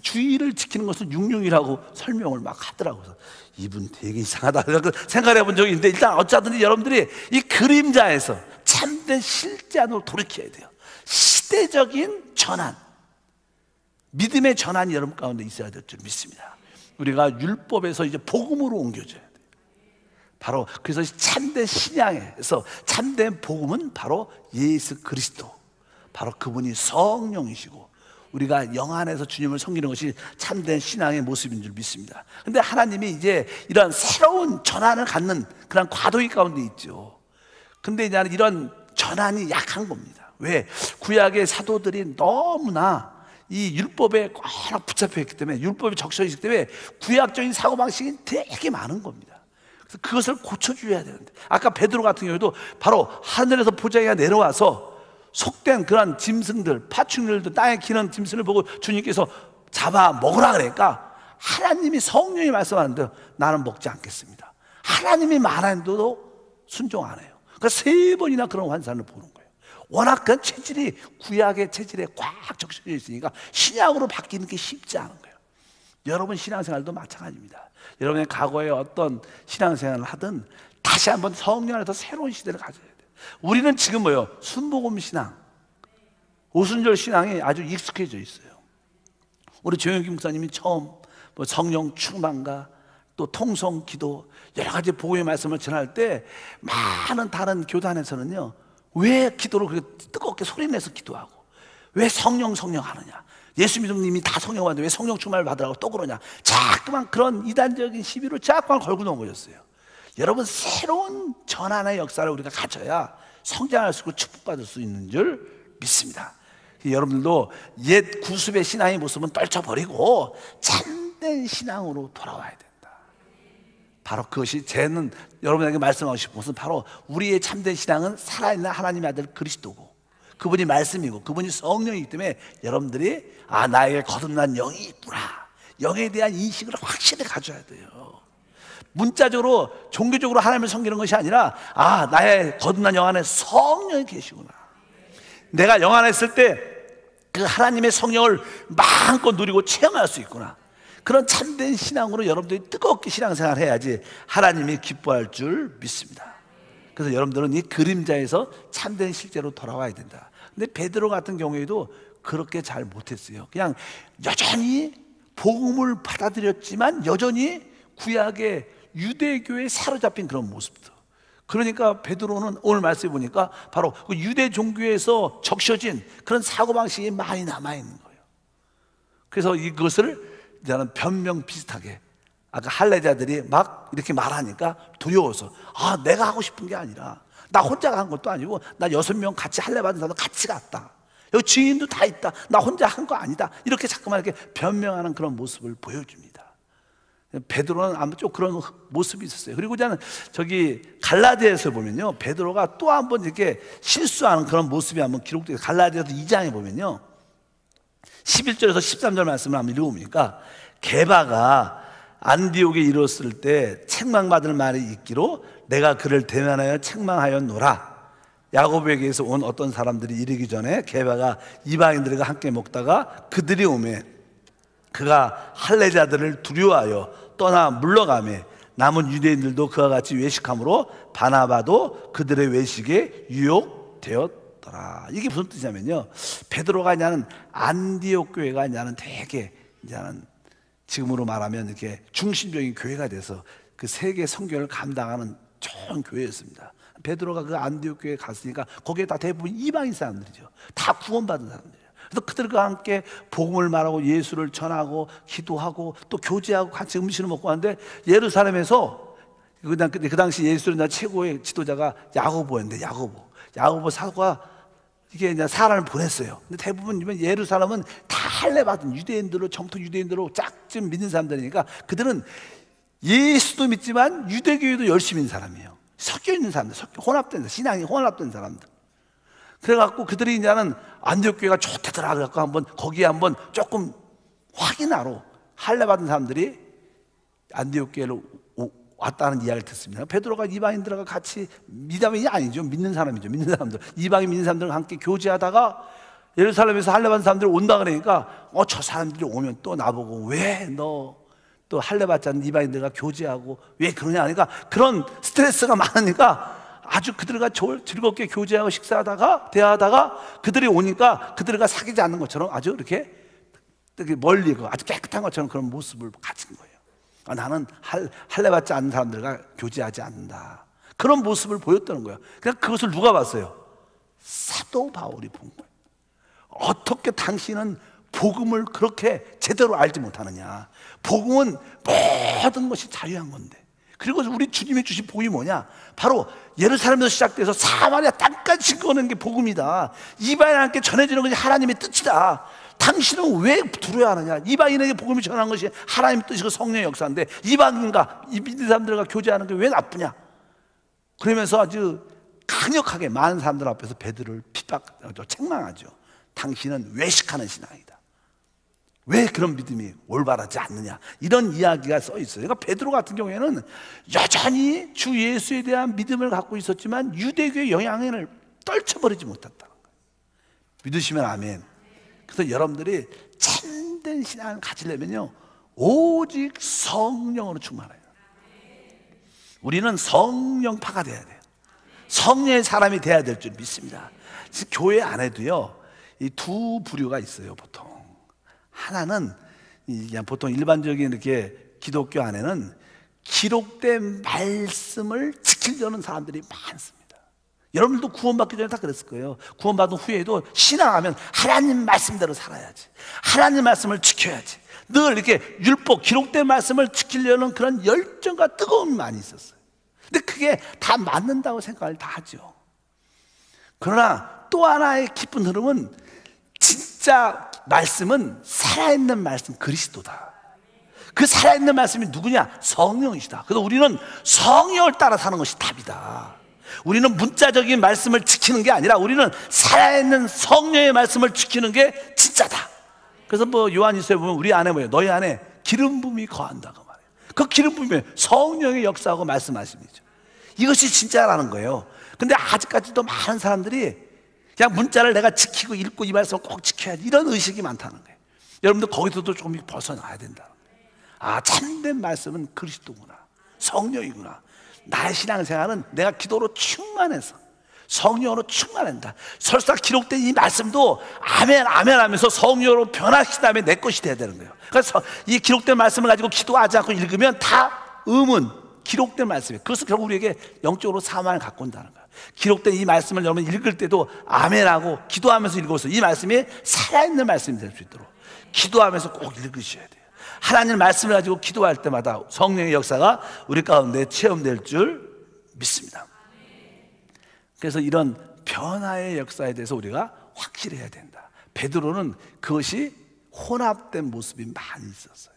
주일을 지키는 것을 666이라고 설명을 막 하더라고요. 그래서 이분 되게 이상하다 생각해 본 적이 있는데, 일단 어쩌든지 여러분들이 이 그림자에서 참된 실제 안으로 돌이켜야 돼요. 시대적인 전환, 믿음의 전환이 여러분 가운데 있어야 될 줄 믿습니다. 우리가 율법에서 이제 복음으로 옮겨져야 돼요. 바로 그래서 참된 신앙에서 참된 복음은 바로 예수 그리스도, 바로 그분이 성령이시고 우리가 영 안에서 주님을 섬기는 것이 참된 신앙의 모습인 줄 믿습니다. 그런데 하나님이 이제 이런 새로운 전환을 갖는 그런 과도기 가운데 있죠. 근데 이제 이런 전환이 약한 겁니다. 왜? 구약의 사도들이 너무나 이 율법에 꼭 붙잡혀 있기 때문에, 율법에 적셔 있기 때문에 구약적인 사고방식이 되게 많은 겁니다. 그래서 그것을 고쳐줘야 되는데, 아까 베드로 같은 경우에도 바로 하늘에서 보자기가 내려와서 속된 그런 짐승들, 파충류들도 땅에 기는 짐승을 보고 주님께서 잡아 먹으라 그러니까 하나님이 성령이 말씀하는데 나는 먹지 않겠습니다. 하나님이 말하는데도 순종 안 해요. 그러니까 3번이나 그런 환상을 보는 거예요. 워낙 그 체질이 구약의 체질에 꽉 적셔져 있으니까 신약으로 바뀌는 게 쉽지 않은 거예요. 여러분 신앙생활도 마찬가지입니다. 여러분의 과거에 어떤 신앙생활을 하든 다시 한번 성령 안에서 새로운 시대를 가져야 돼요. 우리는 지금 뭐예요? 순복음 신앙, 오순절 신앙이 아주 익숙해져 있어요. 우리 조영기 목사님이 처음 성령 충만과 또 통성 기도 여러 가지 복음의 말씀을 전할 때 많은 다른 교단에서는요, 왜 기도를 그렇게 뜨겁게 소리내서 기도하고 왜 성령 하느냐, 예수 믿는 님이 다 성령 받는데 왜 성령 충만을 받으라고 또 그러냐, 자꾸만 그런 이단적인 시비로 자꾸만 걸고 넘어졌어요. 여러분, 새로운 전환의 역사를 우리가 가져야 성장할 수 있고 축복받을 수 있는 줄 믿습니다. 여러분들도 옛 구습의 신앙의 모습은 떨쳐버리고 참된 신앙으로 돌아와야 된다. 바로 그것이 저는 여러분에게 말씀하고 싶은 것은 바로 우리의 참된 신앙은 살아있는 하나님의 아들 그리스도고 그분이 말씀이고 그분이 성령이기 때문에 여러분들이 나에게 거듭난 영이 있구나, 영에 대한 인식을 확실히 가져야 돼요. 문자적으로 종교적으로 하나님을 섬기는 것이 아니라 나의 거듭난 영 안에 성령이 계시구나, 내가 영 안에 있을 때 그 하나님의 성령을 마음껏 누리고 체험할 수 있구나, 그런 참된 신앙으로 여러분들이 뜨겁게 신앙생활을 해야지 하나님이 기뻐할 줄 믿습니다. 그래서 여러분들은 이 그림자에서 참된 실제로 돌아와야 된다. 근데 베드로 같은 경우에도 그렇게 잘 못했어요. 그냥 여전히 복음을 받아들였지만 여전히 구약의 유대교에 사로잡힌 그런 모습도. 그러니까 베드로는 오늘 말씀해 보니까 바로 그 유대 종교에서 적셔진 그런 사고방식이 많이 남아있는 거예요. 그래서 이것을 저는 변명 비슷하게 아까 할례자들이 막 이렇게 말하니까 두려워서 내가 하고 싶은 게 아니라 나 혼자 간 것도 아니고 나 6명 같이 할례 받은 사람 같이 갔다. 여기 증인도 다 있다. 나 혼자 한 거 아니다. 이렇게 자꾸만 이렇게 변명하는 그런 모습을 보여줍니다. 베드로는 아마 좀 그런 모습이 있었어요. 그리고 저는 저기 갈라디아에서 보면요, 베드로가 또 한 번 이렇게 실수하는 그런 모습이 한번 기록되어 갈라디아서 2장에 보면요, 11절에서 13절 말씀을 한번 읽어보니까 게바가 안디옥에 이르렀을 때 책망받을 말이 있기로 내가 그를 대면하여 책망하였노라. 야고보에게서 온 어떤 사람들이 이르기 전에 게바가 이방인들과 함께 먹다가 그들이 오매 그가 할례자들을 두려워하여 떠나 물러가매 남은 유대인들도 그와 같이 외식함으로 바나바도 그들의 외식에 유혹되었더라. 이게 무슨 뜻이냐면요, 베드로가 이제는 안디옥 교회가 이제는 되게 이제는 지금으로 말하면 이렇게 중심적인 교회가 돼서 그 세계 선교를 감당하는 좋은 교회였습니다. 베드로가 그 안디옥 교회에 갔으니까 거기에 다 대부분 이방인 사람들이죠. 다 구원받은 사람들이에요. 그래서 그들과 함께 복음을 말하고 예수를 전하고 기도하고 또 교제하고 같이 음식을 먹고 하는데, 예루살렘에서 그 당시 예수를 최고의 지도자가 야고보였는데, 야고보 사도가 이게 이제 사람을 보냈어요. 근데 대부분 예루살렘은 다 할례 받은 유대인들로, 정통 유대인들로 짝좀 믿는 사람들이니까 그들은 예수도 믿지만 유대교회도 열심히 있는 사람이에요. 섞여 있는 사람들, 혼합된, 신앙이 혼합된 사람들. 그래갖고 그들이 이제는 안디옥 교회가 좋다더라. 그래갖고 한번 거기에 한번 조금 확인하러 할례 받은 사람들이 안디옥 교회로 왔다는 이야기를 듣습니다. 베드로가 이방인들과 같이, 이방인이 아니죠, 믿는 사람이죠. 믿는 사람들, 이방인 믿는 사람들과 함께 교제하다가 예루살렘에서 할례 받은 사람들이 온다 그러니까 저 사람들이 오면 또 나보고 왜 너 또 할례 받지 않는 이방인들과 교제하고 왜 그러냐 하니까, 그런 스트레스가 많으니까 아주 그들과 즐겁게 교제하고 식사하다가 대화하다가 그들이 오니까 그들과 사귀지 않는 것처럼 아주 이렇게 멀리 아주 깨끗한 것처럼 그런 모습을 가진 거예요. 나는 할례 받지 않는 사람들과 교제하지 않는다, 그런 모습을 보였다는 거예요. 그냥 그것을 누가 봤어요? 사도 바울이 본 거예요. 어떻게 당신은 복음을 그렇게 제대로 알지 못하느냐. 복음은 모든 것이 자유한 건데. 그리고 우리 주님이 주신 복음이 뭐냐? 바로 예루살렘에서 시작돼서 사마리아 땅까지 증거하는 게 복음이다. 이방인에게 전해지는 것이 하나님의 뜻이다. 당신은 왜 두려워하느냐? 이방인에게 복음을 전하는 것이 하나님의 뜻이고 성령의 역사인데 이방인과 이 믿는 사람들과 교제하는 게 왜 나쁘냐? 그러면서 아주 강력하게 많은 사람들 앞에서 베드로를 핍박하죠, 책망하죠. 당신은 외식하는 신앙이다. 왜 그런 믿음이 올바르지 않느냐, 이런 이야기가 써 있어요. 그러니까 베드로 같은 경우에는 여전히 주 예수에 대한 믿음을 갖고 있었지만 유대교의 영향을 떨쳐버리지 못했다는 거예요. 믿으시면 아멘. 그래서 여러분들이 참된 신앙을 가지려면요, 오직 성령으로 충만해요. 우리는 성령파가 돼야 돼요. 성령의 사람이 돼야 될 줄 믿습니다. 교회 안에도요, 이 두 부류가 있어요. 보통 하나는 그냥 보통 일반적인 이렇게 기독교 안에는 기록된 말씀을 지키려는 사람들이 많습니다. 여러분들도 구원받기 전에 다 그랬을 거예요. 구원받은 후에도 신앙하면 하나님 말씀대로 살아야지, 하나님 말씀을 지켜야지, 늘 이렇게 율법, 기록된 말씀을 지키려는 그런 열정과 뜨거움이 많이 있었어요. 근데 그게 다 맞는다고 생각을 다 하죠. 그러나 또 하나의 깊은 흐름은, 진짜 말씀은 살아있는 말씀, 그리스도다. 그 살아있는 말씀이 누구냐? 성령이시다. 그래서 우리는 성령을 따라 사는 것이 답이다. 우리는 문자적인 말씀을 지키는 게 아니라 우리는 살아있는 성령의 말씀을 지키는 게 진짜다. 그래서 요한일서에 보면 우리 안에 뭐예요? 너희 안에 기름 부음이 거한다고 말해요. 그 기름 부음이 성령의 역사하고 말씀하심이죠. 이것이 진짜라는 거예요. 근데 아직까지도 많은 사람들이 그냥 문자를 내가 지키고 읽고 이 말씀을 꼭 지켜야지, 이런 의식이 많다는 거예요. 여러분들 거기서도 조금 벗어나야 된다는 거예요. 참된 말씀은 그리스도구나, 성령이구나. 나의 신앙생활은 내가 기도로 충만해서 성령으로 충만한다. 설사 기록된 이 말씀도 아멘 아멘 하면서 성령으로 변화시킨 다음에 내 것이 돼야 되는 거예요. 그래서 이 기록된 말씀을 가지고 기도하지 않고 읽으면 다 기록된 말씀이에요. 그래서 결국 우리에게 영적으로 사망을 갖고 온다는 거예요. 기록된 이 말씀을 여러분 읽을 때도 아멘하고 기도하면서 읽어서 이 말씀이 살아있는 말씀이 될 수 있도록 기도하면서 꼭 읽으셔야 돼요. 하나님 말씀을 가지고 기도할 때마다 성령의 역사가 우리 가운데 체험될 줄 믿습니다. 그래서 이런 변화의 역사에 대해서 우리가 확실해야 된다. 베드로는 그것이 혼합된 모습이 많이 있었어요.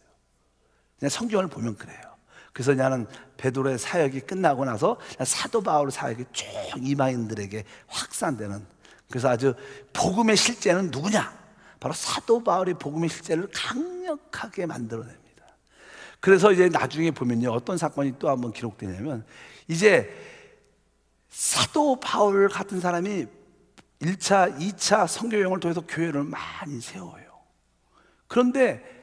그냥 성경을 보면 그래요. 그래서 나는 베드로의 사역이 끝나고 나서 사도 바울 사역이 쭉 이방인들에게 확산되는, 그래서 아주 복음의 실제는 누구냐? 바로 사도 바울이 복음의 실제를 강력하게 만들어냅니다. 그래서 이제 나중에 보면요, 어떤 사건이 또 한번 기록되냐면, 이제 사도 바울 같은 사람이 1차, 2차 선교여행을 통해서 교회를 많이 세워요. 그런데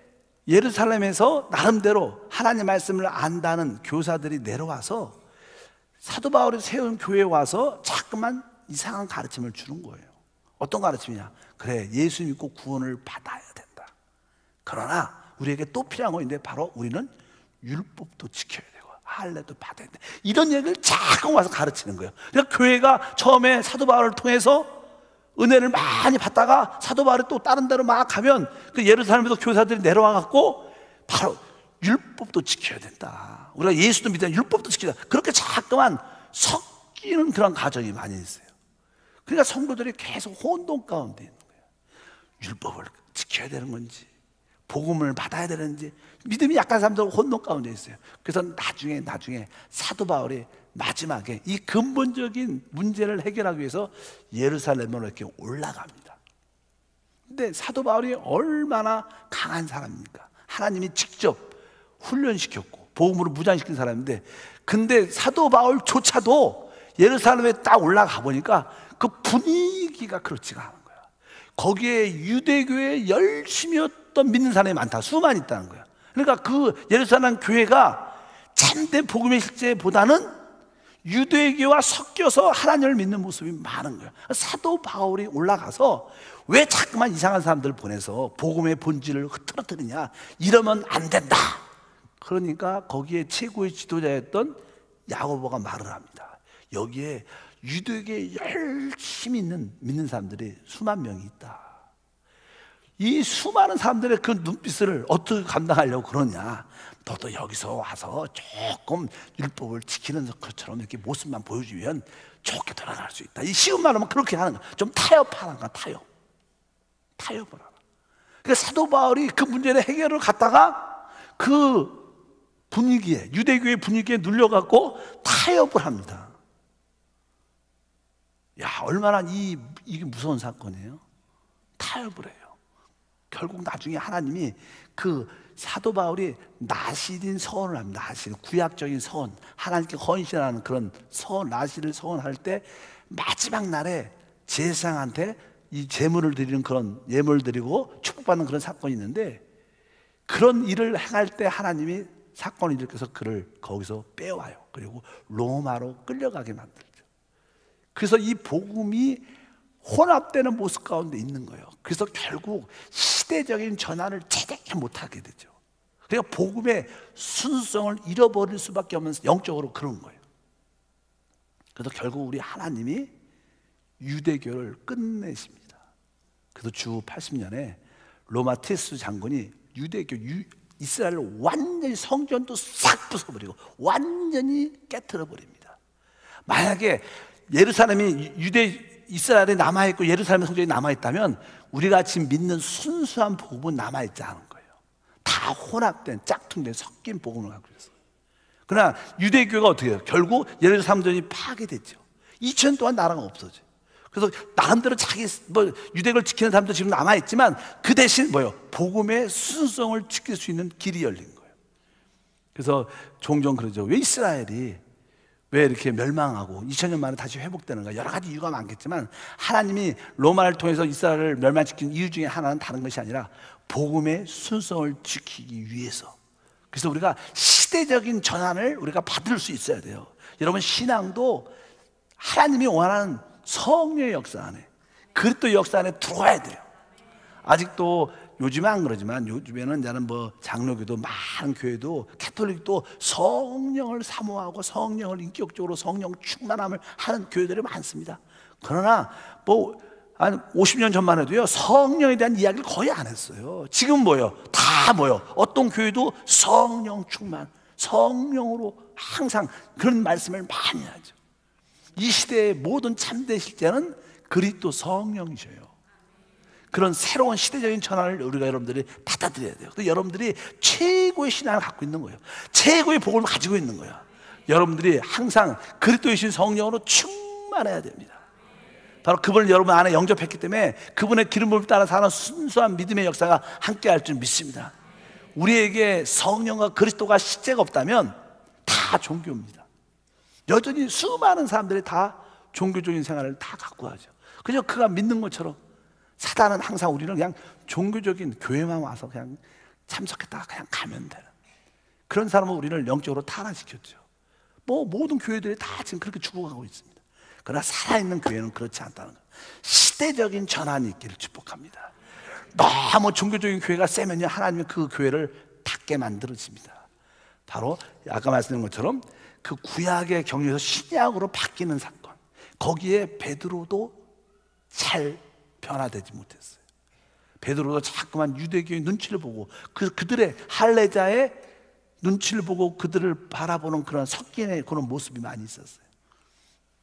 예루살렘에서 나름대로 하나님 말씀을 안다는 교사들이 내려와서 사도 바울이 세운 교회에 와서 자꾸만 이상한 가르침을 주는 거예요. 어떤 가르침이냐? 그래, 예수 믿고 구원을 받아야 된다. 그러나 우리에게 또 필요한 거 있는데, 바로 우리는 율법도 지켜야 되고 할례도 받아야 돼. 이런 얘기를 자꾸 와서 가르치는 거예요. 그러니까 교회가 처음에 사도 바울을 통해서 은혜를 많이 받다가 사도 바울이 또 다른 데로 막 가면 그 예루살렘에서 교사들이 내려와 갖고 바로 율법도 지켜야 된다. 우리가 예수도 믿다, 율법도 지키자. 그렇게 자꾸만 섞이는 그런 과정이 많이 있어요. 그러니까 성도들이 계속 혼돈 가운데 있는 거예요. 율법을 지켜야 되는 건지, 복음을 받아야 되는지, 믿음이 약한 사람들은 혼돈 가운데 있어요. 그래서 나중에 사도 바울이 마지막에 이 근본적인 문제를 해결하기 위해서 예루살렘으로 이렇게 올라갑니다. 근데 사도 바울이 얼마나 강한 사람입니까? 하나님이 직접 훈련시켰고 복음으로 무장시킨 사람인데, 근데 사도 바울조차도 예루살렘에 딱 올라가 보니까 그 분위기가 그렇지가 않은 거야. 거기에 유대교에 열심히 믿는 사람이 많다, 수많이 있다는 거야. 그러니까 그 예루살렘 교회가 참된 복음의 실제보다는 유대교와 섞여서 하나님을 믿는 모습이 많은 거예요. 사도 바울이 올라가서 왜 자꾸만 이상한 사람들을 보내서 복음의 본질을 흐트러뜨리냐, 이러면 안 된다. 그러니까 거기에 최고의 지도자였던 야고보가 말을 합니다. 여기에 유대교에 열심히 믿는 사람들이 수만 명이 있다. 이 수많은 사람들의 그 눈빛을 어떻게 감당하려고 그러냐? 너도 여기서 와서 조금 율법을 지키는 것처럼 이렇게 모습만 보여주면 좋게 돌아갈 수 있다. 이 쉬운 말로 그렇게 하는 거야. 좀 타협하는 거야. 타협을 하라. 그러니까 사도 바울이 그 문제를 해결을 갖다가 그 분위기에, 유대교의 분위기에 눌려갖고 타협을 합니다. 야, 얼마나 이게 무서운 사건이에요. 타협을 해요. 결국 나중에 하나님이 그 사도 바울이 나시린 서원을 합니다. 나시린, 구약적인 서원, 하나님께 헌신하는 그런 서원, 나시를 서원할 때 마지막 날에 제사장한테 이 제물을 드리는, 그런 예물을 드리고 축복받는 그런 사건이 있는데, 그런 일을 행할 때 하나님이 사건을 일으켜서 그를 거기서 빼와요. 그리고 로마로 끌려가게 만들죠. 그래서 이 복음이 혼합되는 모습 가운데 있는 거예요. 그래서 결국 시대적인 전환을 제대로 못하게 되죠. 그러니까 복음의 순수성을 잃어버릴 수밖에 없는, 영적으로 그런 거예요. 그래서 결국 우리 하나님이 유대교를 끝내십니다. 그래서 주 80년에 로마 티스 장군이 유대교, 이스라엘을 완전히, 성전도 싹 부숴버리고 완전히 깨트려 버립니다. 만약에 예루살렘이 이스라엘에 남아있고 예루살렘 성전이 남아있다면 우리가 지금 믿는 순수한 복음은 남아있지 않은 거예요. 다 혼합된, 짝퉁된, 섞인 복음을 갖고 있어요. 그러나 유대교가 어떻게 해요? 결국 예루살렘 성전이 파괴됐죠. 2000년 동안 나라가 없어져요. 그래서 나름대로 자기 유대교를 지키는 사람도 지금 남아있지만, 그 대신 뭐예요? 복음의 순수성을 지킬 수 있는 길이 열린 거예요. 그래서 종종 그러죠. 왜 이스라엘이 왜 이렇게 멸망하고 2000년 만에 다시 회복되는가? 여러 가지 이유가 많겠지만, 하나님이 로마를 통해서 이스라엘을 멸망시킨 이유 중에 하나는 다른 것이 아니라 복음의 순수성을 지키기 위해서. 그래서 우리가 시대적인 전환을 우리가 받을 수 있어야 돼요. 여러분, 신앙도 하나님이 원하는 성령의 역사 안에, 그리스도의 역사 안에 들어와야 돼요. 아직도 요즘은 안 그러지만, 요즘에는 나는 장로교도, 많은 교회도, 캐톨릭도 성령을 사모하고 성령을 인격적으로 성령 충만함을 하는 교회들이 많습니다. 그러나 한 50년 전만 해도요, 성령에 대한 이야기를 거의 안 했어요. 지금 다 어떤 교회도 성령 충만, 성령으로 항상 그런 말씀을 많이 하죠. 이 시대의 모든 참된 실제는 그리스도 성령이셔요. 그런 새로운 시대적인 전환을 우리가 여러분들이 받아들여야 돼요. 근데 여러분들이 최고의 신앙을 갖고 있는 거예요. 최고의 복을 가지고 있는 거예요. 여러분들이 항상 그리스도의 신 성령으로 충만해야 됩니다. 바로 그분을 여러분 안에 영접했기 때문에 그분의 기름 부음을 따라 사는 순수한 믿음의 역사가 함께할 줄 믿습니다. 우리에게 성령과 그리스도가 실제가 없다면 다 종교입니다. 여전히 수많은 사람들이 다 종교적인 생활을 다 갖고 하죠. 그저 그가 믿는 것처럼 사단은 항상 우리는 그냥 종교적인 교회만 와서 그냥 참석했다가 그냥 가면 되는 그런 사람은 우리를 영적으로 타락시켰죠. 모든 교회들이 다 지금 그렇게 죽어가고 있습니다. 그러나 살아있는 교회는 그렇지 않다는 거예요. 시대적인 전환이 있기를 축복합니다. 너무 종교적인 교회가 세면요, 하나님은 그 교회를 닫게 만들어집니다. 바로 아까 말씀드린 것처럼 그 구약의 경륜에서 신약으로 바뀌는 사건, 거기에 베드로도 잘 변화되지 못했어요. 베드로도 자꾸만 유대교의 눈치를 보고 그들의 할례자의 눈치를 보고 그들을 바라보는 그런 섞이는 그런 모습이 많이 있었어요.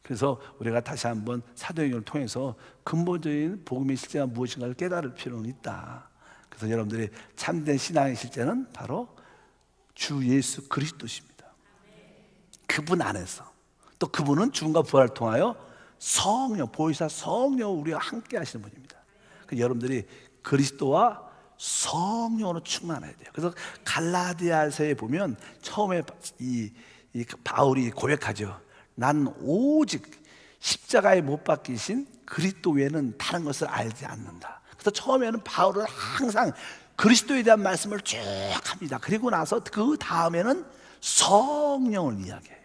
그래서 우리가 다시 한번 사도행전을 통해서 근본적인 복음의 실제가 무엇인가를 깨달을 필요는 있다. 그래서 여러분들이 참된 신앙의 실제는 바로 주 예수 그리스도십니다. 그분 안에서 또 그분은 죽음과 부활을 통하여 성령, 보혜사 성령 우리와 함께 하시는 분입니다. 그래서 여러분들이 그리스도와 성령으로 충만해야 돼요. 그래서 갈라디아서에 보면 처음에 이 바울이 고백하죠. 난 오직 십자가에 못 박히신 그리스도 외에는 다른 것을 알지 않는다. 그래서 처음에는 바울은 항상 그리스도에 대한 말씀을 쭉 합니다. 그리고 나서 그 다음에는 성령을 이야기해요.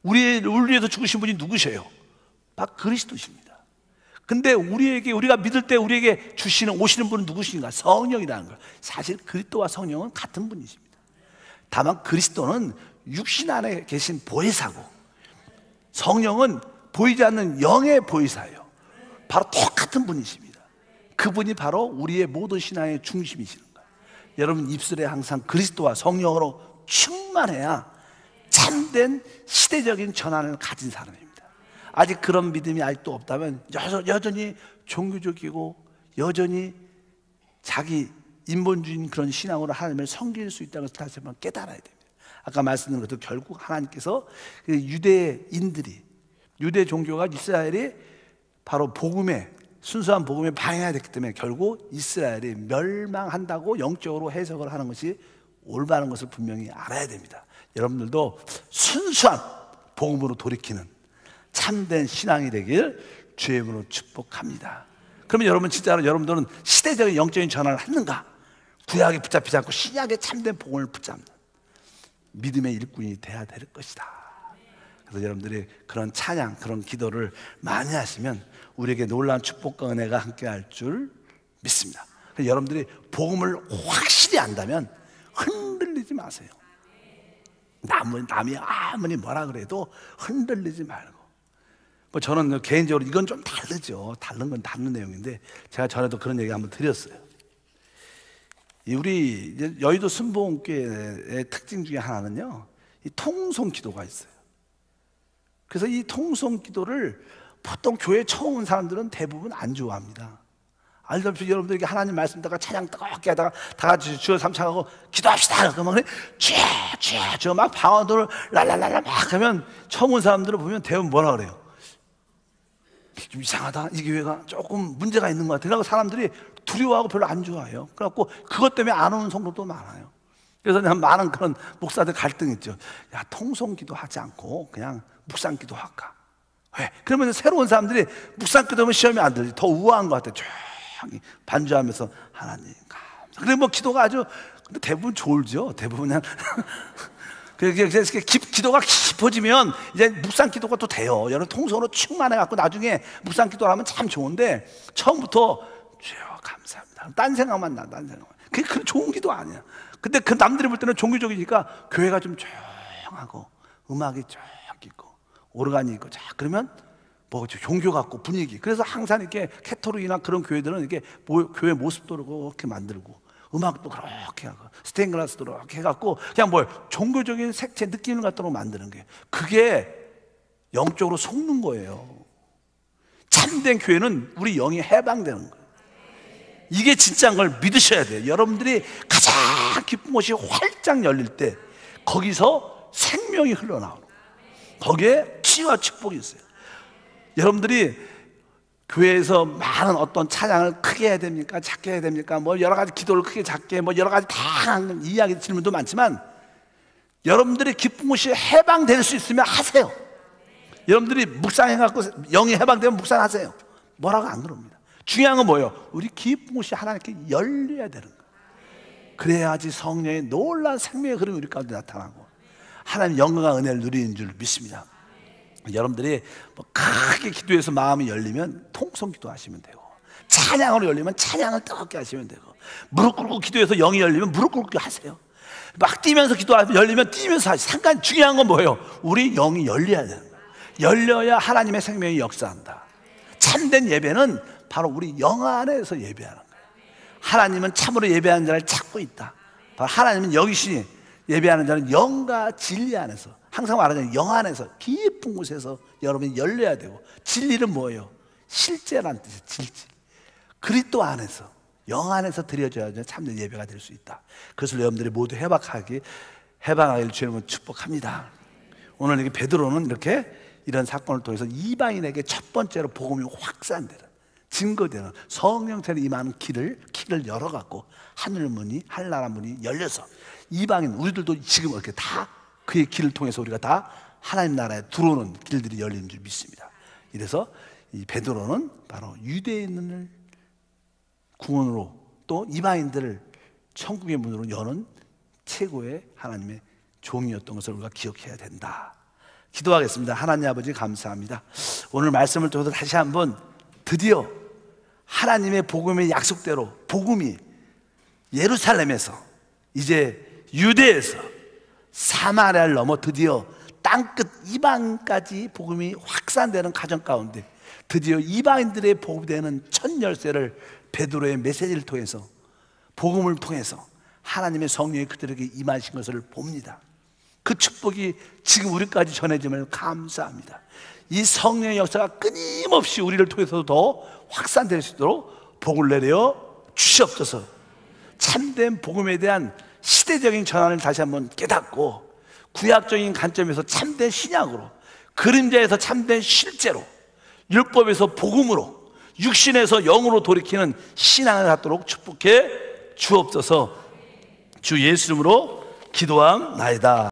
우리를 위해서 죽으신 분이 누구세요? 바로 그리스도십니다. 근데 우리가 믿을 때 우리에게 오시는 분은 누구신가? 성령이라는 거예요. 사실 그리스도와 성령은 같은 분이십니다. 다만 그리스도는 육신 안에 계신 보혜사고 성령은 보이지 않는 영의 보혜사예요. 바로 똑같은 분이십니다. 그분이 바로 우리의 모든 신앙의 중심이시는 거예요. 여러분 입술에 항상 그리스도와 성령으로 충만해야 참된 시대적인 전환을 가진 사람입니다. 아직 그런 믿음이 아직도 없다면 여전히 종교적이고 여전히 자기 인본주의인 그런 신앙으로 하나님을 섬길 수 있다는 것을 다시 한번 깨달아야 됩니다. 아까 말씀드린 것도 결국 하나님께서 유대인들이 유대 종교가 이스라엘이 바로 순수한 복음에 방해가 됐기 때문에 결국 이스라엘이 멸망한다고 영적으로 해석을 하는 것이 올바른 것을 분명히 알아야 됩니다. 여러분들도 순수한 복음으로 돌이키는 참된 신앙이 되길 주의 이름으로 축복합니다. 그러면 여러분 진짜로 여러분들은 시대적인 영적인 전환을 하는가? 구약에 붙잡히지 않고 신약의 참된 복음을 붙잡는 믿음의 일꾼이 돼야 될 것이다. 그래서 여러분들이 그런 찬양, 그런 기도를 많이 하시면 우리에게 놀라운 축복과 은혜가 함께할 줄 믿습니다. 그래서 여러분들이 복음을 확실히 안다면 흔들리지 마세요. 남이 아무리 뭐라 그래도 흔들리지 말고. 저는 개인적으로 이건 좀 다르죠. 다른 건 다른 내용인데 제가 전에도 그런 얘기 한번 드렸어요. 우리 여의도 순복음교회의 특징 중에 하나는요, 이 통성 기도가 있어요. 그래서 이 통성 기도를 보통 교회 처음 온 사람들은 대부분 안 좋아합니다. 알다시피 여러분들 하나님 말씀 듣다가 찬양 뜨겁게 하다가 다 같이 주여 삼창하고 기도합시다. 그러면 쥐 막 방언들을 랄랄랄라 막 하면 처음 온 사람들을 보면 대부분 뭐라 그래요? 좀 이상하다. 이 교회가 조금 문제가 있는 것 같아. 그래서 사람들이 두려워하고 별로 안 좋아해요. 그래갖고 그것 때문에 안 오는 성도도 많아요. 그래서 많은 그런 목사들 갈등이 있죠. 야, 통성기도 하지 않고 그냥 묵상기도 할까? 왜? 그러면 새로운 사람들이 묵상기도하면 시험이 안 들지. 더 우아한 것 같아. 조용히 반주하면서 하나님 감사. 그래 기도가 아주 근데 대부분 졸죠. 대부분 그냥 기도가 깊어지면 이제 묵상기도가 또 돼요. 여러분 통성으로 충만해갖고 나중에 묵상기도를 하면 참 좋은데 처음부터 주여 감사합니다. 딴 생각만 나, 딴 생각만. 그게 좋은 기도 아니야. 근데 그 남들이 볼 때는 종교적이니까 교회가 좀 조용하고 음악이 쭉 있고 오르간이 있고 자 그러면 종교 같고 분위기. 그래서 항상 이렇게 캐토릭이나 그런 교회들은 이렇게 교회 모습도 그렇게 만들고 음악도 그렇게 하고 스테인글라스도 그렇게 해갖고 그냥 종교적인 색채 느낌을 갖도록 만드는 게 그게 영적으로 속는 거예요. 참된 교회는 우리 영이 해방되는 거예요. 이게 진짜인 걸 믿으셔야 돼요. 여러분들이 가장 기쁜 곳이 활짝 열릴 때 거기서 생명이 흘러나오는 거예요. 거기에 치유와 축복이 있어요. 여러분들이 교회에서 많은 어떤 찬양을 크게 해야 됩니까? 작게 해야 됩니까? 뭐 여러 가지 기도를 크게 작게 뭐 여러 가지 다양한 이야기 질문도 많지만 여러분들이 기쁜 곳이 해방될 수 있으면 하세요. 여러분들이 묵상해갖고 영이 해방되면 묵상하세요. 뭐라고 안 그럽니다. 중요한 건 뭐예요? 우리 기쁜 곳이 하나님께 열려야 되는 거예요. 그래야지 성령의 놀라운 생명의 흐름이 우리 가운데 나타나고 하나님 영광과 은혜를 누리는 줄 믿습니다. 여러분들이 뭐 크게 기도해서 마음이 열리면 통성 기도하시면 되고, 찬양으로 열리면 찬양을 뜨겁게 하시면 되고, 무릎 꿇고 기도해서 영이 열리면 무릎 꿇고 하세요. 막 뛰면서 기도하면 열리면 뛰면서 하세요. 잠깐 중요한 건 뭐예요? 우리 영이 열려야 되는 거예요. 열려야 하나님의 생명이 역사한다. 참된 예배는 바로 우리 영 안에서 예배하는 거예요. 하나님은 참으로 예배하는 자를 찾고 있다. 바로 하나님은 여기시니 예배하는 자는 영과 진리 안에서, 항상 말하자면 영 안에서 깊은 곳에서 여러분이 열려야 되고, 진리는 뭐예요? 실제라는 뜻이에요. 진리. 그리스도 안에서, 영 안에서 드려져야 참된 예배가 될 수 있다. 그것을 여러분들이 모두 해방하기를 주님은 축복합니다. 오늘 이렇게 베드로는 이렇게 이런 사건을 통해서 이방인에게 첫 번째로 복음이 확산되는, 증거되는 성령처럼 임하는 키를 열어갖고 하늘 문이, 하늘나라 문이 열려서 이방인, 우리들도 지금 이렇게 다 그의 길을 통해서 우리가 다 하나님 나라에 들어오는 길들이 열리는 줄 믿습니다. 이래서 이 베드로는 바로 유대인을 구원으로 또 이방인들을 천국의 문으로 여는 최고의 하나님의 종이었던 것을 우리가 기억해야 된다. 기도하겠습니다. 하나님 아버지 감사합니다. 오늘 말씀을 통해서 다시 한번 드디어 하나님의 복음의 약속대로 복음이 예루살렘에서, 이제 유대에서 사마리아를 넘어 드디어 땅끝 이방까지 복음이 확산되는 가정 가운데 드디어 이방인들의 복음되는 첫 열쇠를 베드로의 메시지를 통해서, 복음을 통해서 하나님의 성령이 그들에게 임하신 것을 봅니다. 그 축복이 지금 우리까지 전해짐을 감사합니다. 이 성령의 역사가 끊임없이 우리를 통해서도 더 확산될 수 있도록 복을 내려 주시옵소서. 참된 복음에 대한 시대적인 전환을 다시 한번 깨닫고, 구약적인 관점에서 참된 신약으로, 그림자에서 참된 실제로, 율법에서 복음으로, 육신에서 영으로 돌이키는 신앙을 갖도록 축복해 주옵소서. 주 예수 이름으로 기도함나이다.